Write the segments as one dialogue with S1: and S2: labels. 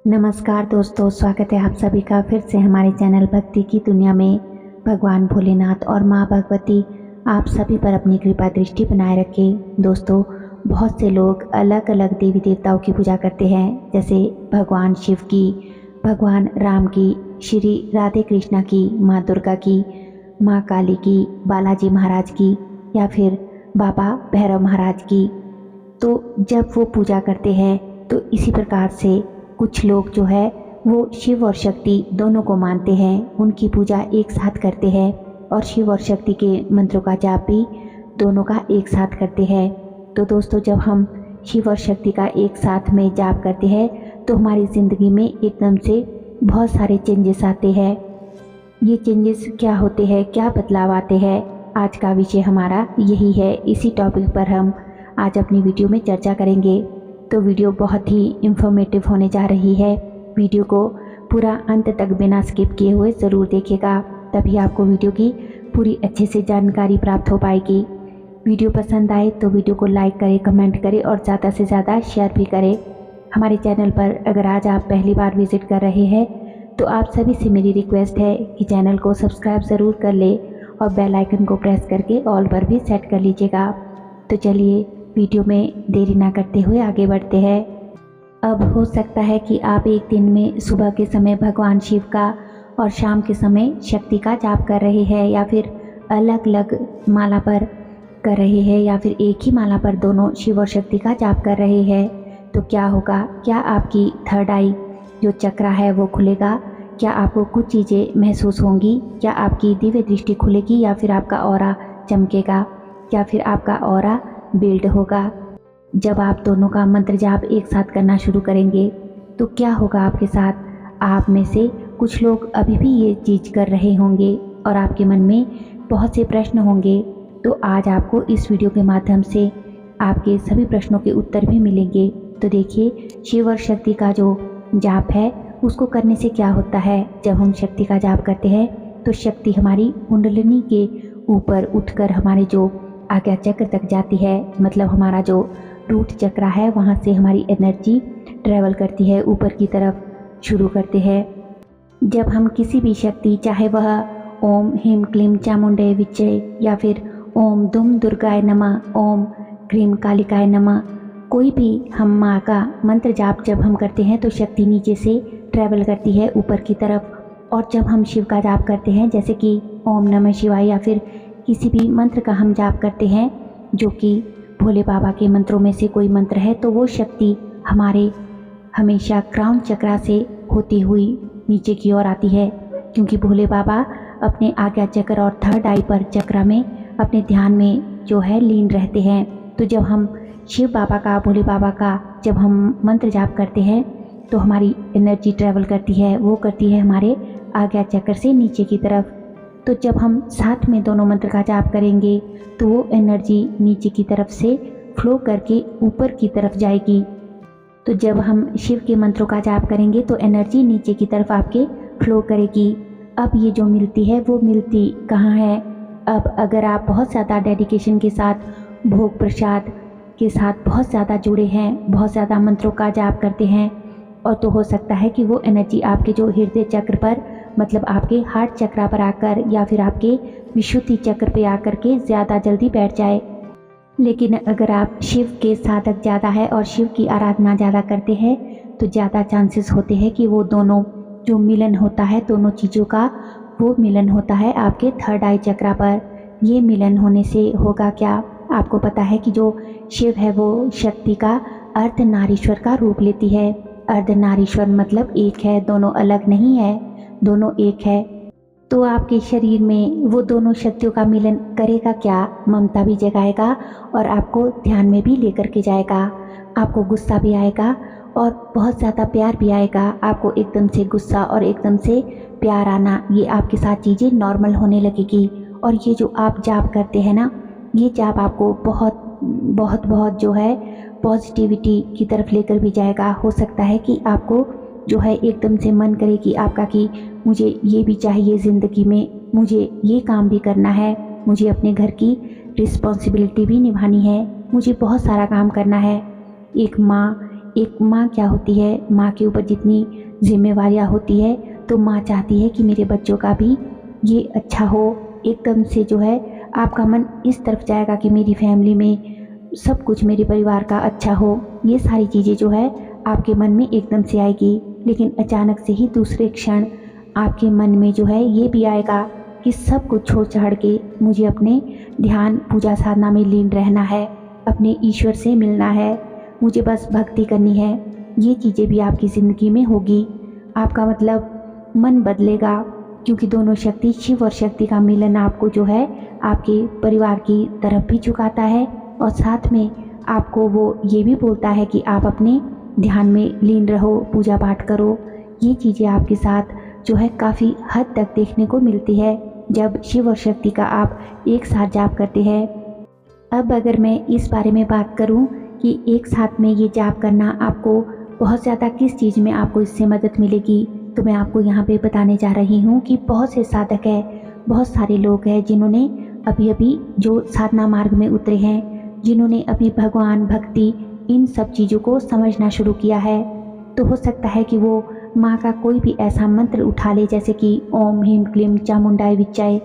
S1: नमस्कार दोस्तों, स्वागत है आप सभी का फिर से हमारे चैनल भक्ति की दुनिया में। भगवान भोलेनाथ और माँ भगवती आप सभी पर अपनी कृपा दृष्टि बनाए रखें। दोस्तों, बहुत से लोग अलग अलग देवी देवताओं की पूजा करते हैं, जैसे भगवान शिव की, भगवान राम की, श्री राधे कृष्णा की, माँ दुर्गा की, माँ काली की, बालाजी महाराज की या फिर बाबा भैरव महाराज की। तो जब वो पूजा करते हैं तो इसी प्रकार से कुछ लोग जो है वो शिव और शक्ति दोनों को मानते हैं, उनकी पूजा एक साथ करते हैं और शिव और शक्ति के मंत्रों का जाप भी दोनों का एक साथ करते हैं। तो दोस्तों, जब हम शिव और शक्ति का एक साथ में जाप करते हैं तो हमारी ज़िंदगी में एकदम से बहुत सारे चेंजेस आते हैं। ये चेंजेस क्या होते हैं, क्या बदलाव आते हैं, आज का विषय हमारा यही है। इसी टॉपिक पर हम आज अपनी वीडियो में चर्चा करेंगे। तो वीडियो बहुत ही इंफॉर्मेटिव होने जा रही है। वीडियो को पूरा अंत तक बिना स्किप किए हुए ज़रूर देखिएगा, तभी आपको वीडियो की पूरी अच्छे से जानकारी प्राप्त हो पाएगी। वीडियो पसंद आए तो वीडियो को लाइक करें, कमेंट करें और ज़्यादा से ज़्यादा शेयर भी करें। हमारे चैनल पर अगर आज आप पहली बार विजिट कर रहे हैं तो आप सभी से मेरी रिक्वेस्ट है कि चैनल को सब्सक्राइब ज़रूर कर ले और बेल आइकन को प्रेस करके ऑल पर भी सेट कर लीजिएगा। तो चलिए वीडियो में देरी ना करते हुए आगे बढ़ते हैं। अब हो सकता है कि आप एक दिन में सुबह के समय भगवान शिव का और शाम के समय शक्ति का जाप कर रहे हैं, या फिर अलग अलग माला पर कर रहे हैं, या फिर एक ही माला पर दोनों शिव और शक्ति का जाप कर रहे हैं। तो क्या होगा? क्या आपकी थर्ड आई जो चक्रा है वो खुलेगा? क्या आपको कुछ चीज़ें महसूस होंगी? क्या आपकी दिव्य दृष्टि खुलेगी, या फिर आपका ऑरा चमकेगा, या फिर आपका ऑरा बिल्ड होगा? जब आप दोनों का मंत्र जाप एक साथ करना शुरू करेंगे तो क्या होगा आपके साथ? आप में से कुछ लोग अभी भी ये चीज़ कर रहे होंगे और आपके मन में बहुत से प्रश्न होंगे। तो आज आपको इस वीडियो के माध्यम से आपके सभी प्रश्नों के उत्तर भी मिलेंगे। तो देखिए, शिव और शक्ति का जो जाप है उसको करने से क्या होता है। जब हम शक्ति का जाप करते हैं तो शक्ति हमारी कुंडलिनी के ऊपर उठकर हमारे जो आज्ञा चक्र तक जाती है, मतलब हमारा जो रूट चक्र है वहाँ से हमारी एनर्जी ट्रेवल करती है, ऊपर की तरफ शुरू करते हैं। जब हम किसी भी शक्ति, चाहे वह ओम ह्रीं क्लीं चामुंडे विच्चे या फिर ओम दुम दुर्गाय नमः, ओम क्रीं कालिकाय नमः, कोई भी हम माँ का मंत्र जाप जब हम करते हैं तो शक्ति नीचे से ट्रेवल करती है ऊपर की तरफ। और जब हम शिव का जाप करते हैं, जैसे कि ओम नमः शिवाय या फिर किसी भी मंत्र का हम जाप करते हैं जो कि भोले बाबा के मंत्रों में से कोई मंत्र है, तो वो शक्ति हमारे हमेशा क्राउन चक्रा से होती हुई नीचे की ओर आती है, क्योंकि भोले बाबा अपने आज्ञा चक्र और थर्ड आई पर चक्रा में अपने ध्यान में जो है लीन रहते हैं। तो जब हम शिव बाबा का, भोले बाबा का जब हम मंत्र जाप करते हैं तो हमारी एनर्जी ट्रेवल करती है, वो करती है हमारे आज्ञा चक्र से नीचे की तरफ। तो जब हम साथ में दोनों मंत्र का जाप करेंगे तो वो एनर्जी नीचे की तरफ से फ्लो करके ऊपर की तरफ जाएगी। तो जब हम शिव के मंत्रों का जाप करेंगे तो एनर्जी नीचे की तरफ आपके फ्लो करेगी। अब ये जो मिलती है वो मिलती कहाँ है? अब अगर आप बहुत ज़्यादा डेडिकेशन के साथ, भोग प्रसाद के साथ बहुत ज़्यादा जुड़े हैं, बहुत ज़्यादा मंत्रों का जाप करते हैं, और तो हो सकता है कि वो एनर्जी आपके जो हृदय चक्र पर, मतलब आपके हार्ट चक्रा पर आकर या फिर आपके विशुद्धि चक्र पे आकर के ज़्यादा जल्दी बैठ जाए। लेकिन अगर आप शिव के साधक ज़्यादा है और शिव की आराधना ज़्यादा करते हैं तो ज़्यादा चांसेस होते हैं कि वो दोनों जो मिलन होता है, दोनों चीज़ों का वो मिलन होता है आपके थर्ड आई चक्रा पर। ये मिलन होने से होगा क्या? आपको पता है कि जो शिव है वो शक्ति का अर्धनारीश्वर का रूप लेती है। अर्धनारीश्वर मतलब एक है, दोनों अलग नहीं है, दोनों एक है। तो आपके शरीर में वो दोनों शक्तियों का मिलन करेगा क्या? ममता भी जगाएगा और आपको ध्यान में भी लेकर के जाएगा। आपको गुस्सा भी आएगा और बहुत ज़्यादा प्यार भी आएगा। आपको एकदम से गुस्सा और एकदम से प्यार आना, ये आपके साथ चीज़ें नॉर्मल होने लगेगी। और ये जो आप जाप करते हैं ना, ये जाप आपको बहुत बहुत बहुत जो है पॉजिटिविटी की तरफ लेकर भी जाएगा। हो सकता है कि आपको जो है एकदम से मन करे कि आपका कि मुझे ये भी चाहिए ज़िंदगी में, मुझे ये काम भी करना है, मुझे अपने घर की रिस्पॉन्सिबिलिटी भी निभानी है, मुझे बहुत सारा काम करना है। एक माँ एक माँ क्या होती है, माँ के ऊपर जितनी जिम्मेवारियाँ होती है, तो माँ चाहती है कि मेरे बच्चों का भी ये अच्छा हो। एकदम से जो है आपका मन इस तरफ जाएगा कि मेरी फैमिली में सब कुछ, मेरे परिवार का अच्छा हो। ये सारी चीज़ें जो है आपके मन में एकदम से आएगी, लेकिन अचानक से ही दूसरे क्षण आपके मन में जो है ये भी आएगा कि सब कुछ छोड़ छाड़ के मुझे अपने ध्यान पूजा साधना में लीन रहना है, अपने ईश्वर से मिलना है, मुझे बस भक्ति करनी है। ये चीज़ें भी आपकी ज़िंदगी में होगी। आपका मतलब मन बदलेगा, क्योंकि दोनों शक्ति, शिव और शक्ति का मिलन आपको जो है आपके परिवार की तरफ भी झुकाता है, और साथ में आपको वो ये भी बोलता है कि आप अपने ध्यान में लीन रहो, पूजा पाठ करो। ये चीज़ें आपके साथ जो है काफ़ी हद तक देखने को मिलती है जब शिव और शक्ति का आप एक साथ जाप करते हैं। अब अगर मैं इस बारे में बात करूं कि एक साथ में ये जाप करना आपको बहुत ज़्यादा किस चीज़ में आपको इससे मदद मिलेगी, तो मैं आपको यहाँ पे बताने जा रही हूँ कि बहुत से साधक हैं, बहुत सारे लोग हैं जिन्होंने अभी अभी जो साधना मार्ग में उतरे हैं, जिन्होंने अभी भगवान, भक्ति, इन सब चीज़ों को समझना शुरू किया है। तो हो सकता है कि वो माँ का कोई भी ऐसा मंत्र उठा ले, जैसे कि ओम ह्रीं क्लीं चामुंडाय विच्चाय।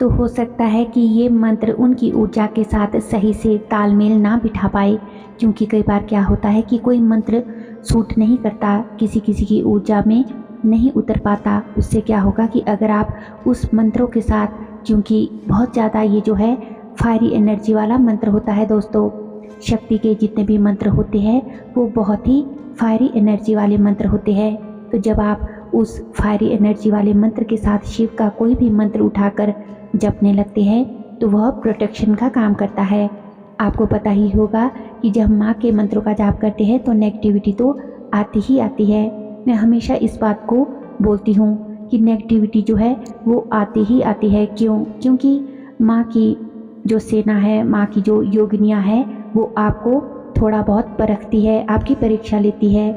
S1: तो हो सकता है कि ये मंत्र उनकी ऊर्जा के साथ सही से तालमेल ना बिठा पाए, क्योंकि कई बार क्या होता है कि कोई मंत्र सूट नहीं करता, किसी किसी की ऊर्जा में नहीं उतर पाता। उससे क्या होगा कि अगर आप उस मंत्रों के साथ, क्योंकि बहुत ज़्यादा ये जो है फायरी एनर्जी वाला मंत्र होता है दोस्तों, शक्ति के जितने भी मंत्र होते हैं वो बहुत ही फायरी एनर्जी वाले मंत्र होते हैं। तो जब आप उस फायरी एनर्जी वाले मंत्र के साथ शिव का कोई भी मंत्र उठाकर जपने लगते हैं तो वह प्रोटेक्शन का काम करता है। आपको पता ही होगा कि जब माँ के मंत्रों का जाप करते हैं तो नेगेटिविटी तो आती ही आती है। मैं हमेशा इस बात को बोलती हूँ कि नेगेटिविटी जो है वो आती ही आती है। क्योंकि माँ की जो सेना है, माँ की जो योगिनियाँ है, वो आपको थोड़ा बहुत परखती है, आपकी परीक्षा लेती है।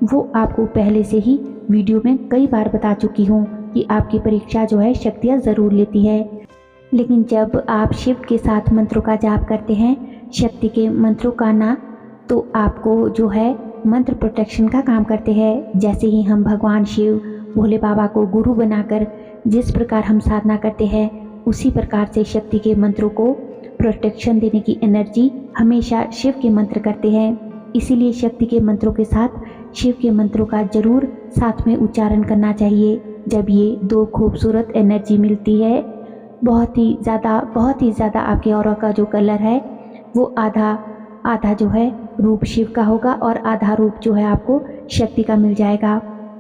S1: वो आपको पहले से ही वीडियो में कई बार बता चुकी हूँ कि आपकी परीक्षा जो है शक्तियाँ ज़रूर लेती है। लेकिन जब आप शिव के साथ मंत्रों का जाप करते हैं, शक्ति के मंत्रों का ना, तो आपको जो है मंत्र प्रोटेक्शन का काम करते हैं। जैसे ही हम भगवान शिव, भोले बाबा को गुरु बनाकर जिस प्रकार हम साधना करते हैं, उसी प्रकार से शक्ति के मंत्रों को प्रोटेक्शन देने की एनर्जी हमेशा शिव के मंत्र करते हैं। इसीलिए शक्ति के मंत्रों के साथ शिव के मंत्रों का जरूर साथ में उच्चारण करना चाहिए। जब ये दो खूबसूरत एनर्जी मिलती है, बहुत ही ज़्यादा आपके ऑरा का जो कलर है वो आधा जो है रूप शिव का होगा और आधा रूप जो है आपको शक्ति का मिल जाएगा।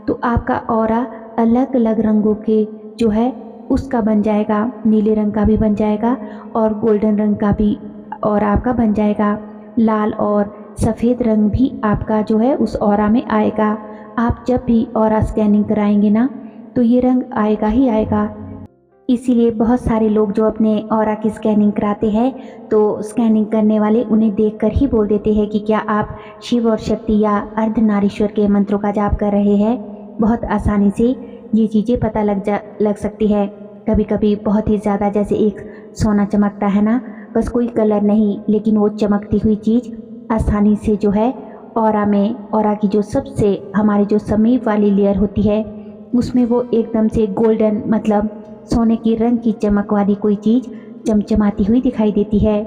S1: तो आपका ऑरा अलग अलग रंगों के जो है उसका बन जाएगा, नीले रंग का भी बन जाएगा और गोल्डन रंग का भी ऑरा आपका बन जाएगा। लाल और सफ़ेद रंग भी आपका जो है उस ऑरा में आएगा। आप जब भी ऑरा स्कैनिंग कराएंगे ना, तो ये रंग आएगा ही आएगा। इसीलिए बहुत सारे लोग जो अपने ऑरा की स्कैनिंग कराते हैं, तो स्कैनिंग करने वाले उन्हें देखकर ही बोल देते हैं कि क्या आप शिव और शक्ति या अर्धनारीश्वर के मंत्रों का जाप कर रहे हैं। बहुत आसानी से ये चीज़ें पता लग सकती है। कभी कभी बहुत ही ज़्यादा, जैसे एक सोना चमकता है ना, बस कोई कलर नहीं, लेकिन वो चमकती हुई चीज़ आसानी से जो है ऑरा की जो सबसे हमारी जो समीप वाली लेयर होती है, उसमें वो एकदम से गोल्डन, मतलब सोने की रंग की चमक वाली कोई चीज़ चमचमाती हुई दिखाई देती है।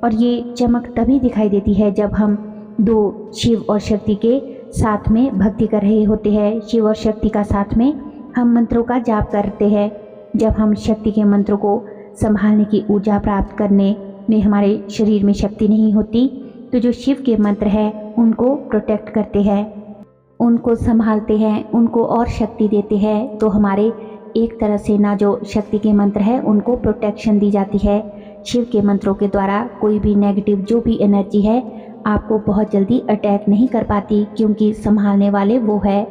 S1: और ये चमक तभी दिखाई देती है जब हम दो शिव और शक्ति के साथ में भक्ति कर रहे होते हैं। शिव और शक्ति का साथ में हम मंत्रों का जाप करते हैं। जब हम शक्ति के मंत्रों को संभालने की ऊर्जा प्राप्त करने में हमारे शरीर में शक्ति नहीं होती, तो जो शिव के मंत्र हैं उनको प्रोटेक्ट करते हैं, उनको संभालते हैं, उनको और शक्ति देते हैं। तो हमारे एक तरह से ना जो शक्ति के मंत्र है उनको प्रोटेक्शन दी जाती है। शिव के मंत्रों के द्वारा कोई भी नेगेटिव जो भी एनर्जी है आपको बहुत जल्दी अटैक नहीं कर पाती, क्योंकि संभालने वाले वो है।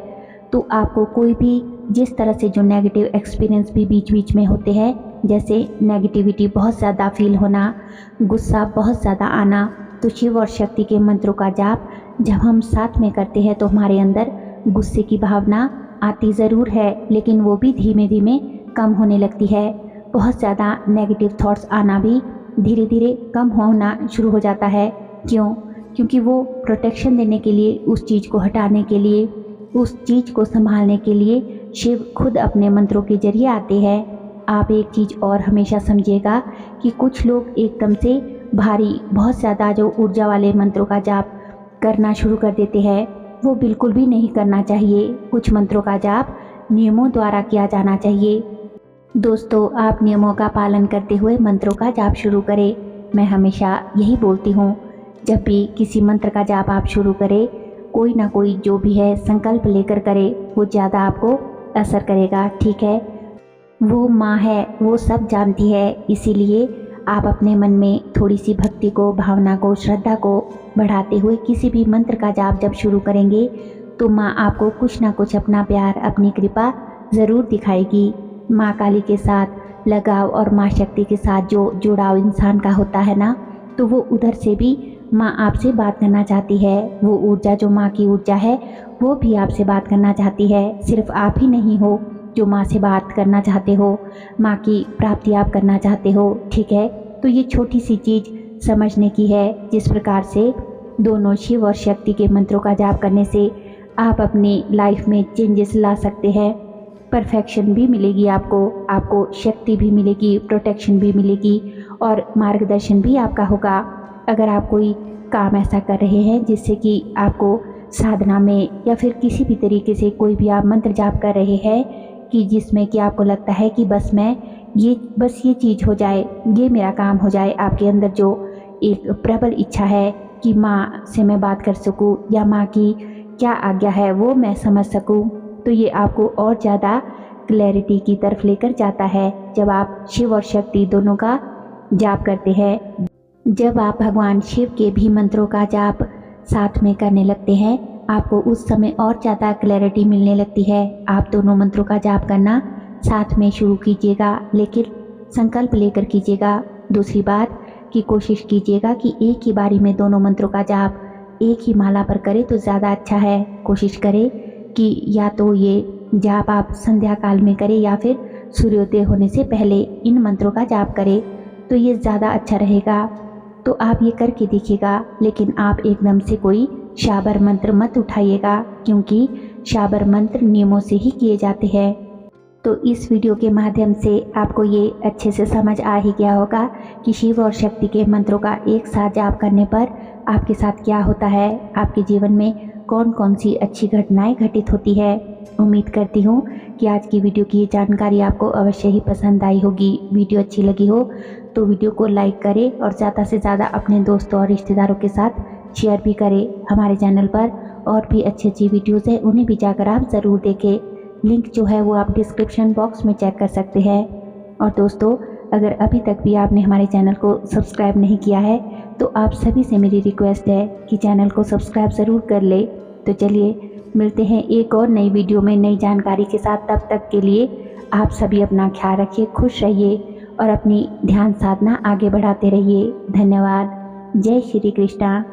S1: तो आपको कोई भी जिस तरह से जो नेगेटिव एक्सपीरियंस भी बीच बीच में होते हैं, जैसे नेगेटिविटी बहुत ज़्यादा फील होना, गुस्सा बहुत ज़्यादा आना, तो शिव और शक्ति के मंत्रों का जाप जब हम साथ में करते हैं तो हमारे अंदर गुस्से की भावना आती ज़रूर है, लेकिन वो भी धीमे धीमे कम होने लगती है। बहुत ज़्यादा नेगेटिव थॉट्स आना भी धीरे धीरे कम होना शुरू हो जाता है। क्यों? क्योंकि वो प्रोटेक्शन देने के लिए, उस चीज़ को हटाने के लिए, उस चीज़ को संभालने के लिए शिव खुद अपने मंत्रों के जरिए आते हैं। आप एक चीज़ और हमेशा समझिएगा कि कुछ लोग एकदम से भारी, बहुत ज़्यादा जो ऊर्जा वाले मंत्रों का जाप करना शुरू कर देते हैं, वो बिल्कुल भी नहीं करना चाहिए। कुछ मंत्रों का जाप नियमों द्वारा किया जाना चाहिए। दोस्तों, आप नियमों का पालन करते हुए मंत्रों का जाप शुरू करें। मैं हमेशा यही बोलती हूँ, जब भी किसी मंत्र का जाप आप शुरू करें, कोई ना कोई जो भी है संकल्प लेकर करे, वो ज़्यादा आपको असर करेगा। ठीक है, वो माँ है, वो सब जानती है, इसीलिए आप अपने मन में थोड़ी सी भक्ति को, भावना को, श्रद्धा को बढ़ाते हुए किसी भी मंत्र का जाप जब शुरू करेंगे तो माँ आपको कुछ ना कुछ अपना प्यार, अपनी कृपा ज़रूर दिखाएगी। माँ काली के साथ लगाव और माँ शक्ति के साथ जो जुड़ाव इंसान का होता है ना, तो वो उधर से भी माँ आपसे बात करना चाहती है। वो ऊर्जा जो माँ की ऊर्जा है, वो भी आपसे बात करना चाहती है। सिर्फ आप ही नहीं हो जो माँ से बात करना चाहते हो, माँ की प्राप्ति आप करना चाहते हो। ठीक है, तो ये छोटी सी चीज़ समझने की है, जिस प्रकार से दोनों शिव और शक्ति के मंत्रों का जाप करने से आप अपनी लाइफ में चेंजेस ला सकते हैं। परफेक्शन भी मिलेगी आपको शक्ति भी मिलेगी, प्रोटेक्शन भी मिलेगी और मार्गदर्शन भी आपका होगा। अगर आप कोई काम ऐसा कर रहे हैं जिससे कि आपको साधना में या फिर किसी भी तरीके से कोई भी आप मंत्र जाप कर रहे हैं कि जिसमें कि आपको लगता है कि बस ये चीज़ हो जाए, ये मेरा काम हो जाए, आपके अंदर जो एक प्रबल इच्छा है कि माँ से मैं बात कर सकूँ या माँ की क्या आज्ञा है वो मैं समझ सकूँ, तो ये आपको और ज़्यादा क्लैरिटी की तरफ लेकर जाता है। जब आप शिव और शक्ति दोनों का जाप करते हैं, जब आप भगवान शिव के भी मंत्रों का जाप साथ में करने लगते हैं, आपको उस समय और ज़्यादा क्लैरिटी मिलने लगती है। आप दोनों मंत्रों का जाप करना साथ में शुरू कीजिएगा, लेकिन संकल्प लेकर कीजिएगा। दूसरी बात कि कोशिश कीजिएगा कि एक ही बारी में दोनों मंत्रों का जाप एक ही माला पर करें तो ज़्यादा अच्छा है। कोशिश करें कि या तो ये जाप आप संध्या काल में करें या फिर सूर्योदय होने से पहले इन मंत्रों का जाप करें, तो ये ज़्यादा अच्छा रहेगा। तो आप ये करके देखिएगा, लेकिन आप एकदम से कोई शाबर मंत्र मत उठाइएगा, क्योंकि शाबर मंत्र नियमों से ही किए जाते हैं। तो इस वीडियो के माध्यम से आपको ये अच्छे से समझ आ ही गया होगा कि शिव और शक्ति के मंत्रों का एक साथ जाप करने पर आपके साथ क्या होता है, आपके जीवन में कौन कौन सी अच्छी घटनाएं घटित होती है। उम्मीद करती हूँ कि आज की वीडियो की ये जानकारी आपको अवश्य ही पसंद आई होगी। वीडियो अच्छी लगी हो तो वीडियो को लाइक करें और ज़्यादा से ज़्यादा अपने दोस्तों और रिश्तेदारों के साथ शेयर भी करें। हमारे चैनल पर और भी अच्छी वीडियोज़ हैं, उन्हें भी जाकर आप ज़रूर देखें। लिंक जो है वो आप डिस्क्रिप्शन बॉक्स में चेक कर सकते हैं। और दोस्तों, अगर अभी तक भी आपने हमारे चैनल को सब्सक्राइब नहीं किया है तो आप सभी से मेरी रिक्वेस्ट है कि चैनल को सब्सक्राइब ज़रूर कर ले। तो चलिए मिलते हैं एक और नई वीडियो में नई जानकारी के साथ। तब तक के लिए आप सभी अपना ख्याल रखिए, खुश रहिए और अपनी ध्यान साधना आगे बढ़ाते रहिए। धन्यवाद। जय श्री कृष्णा।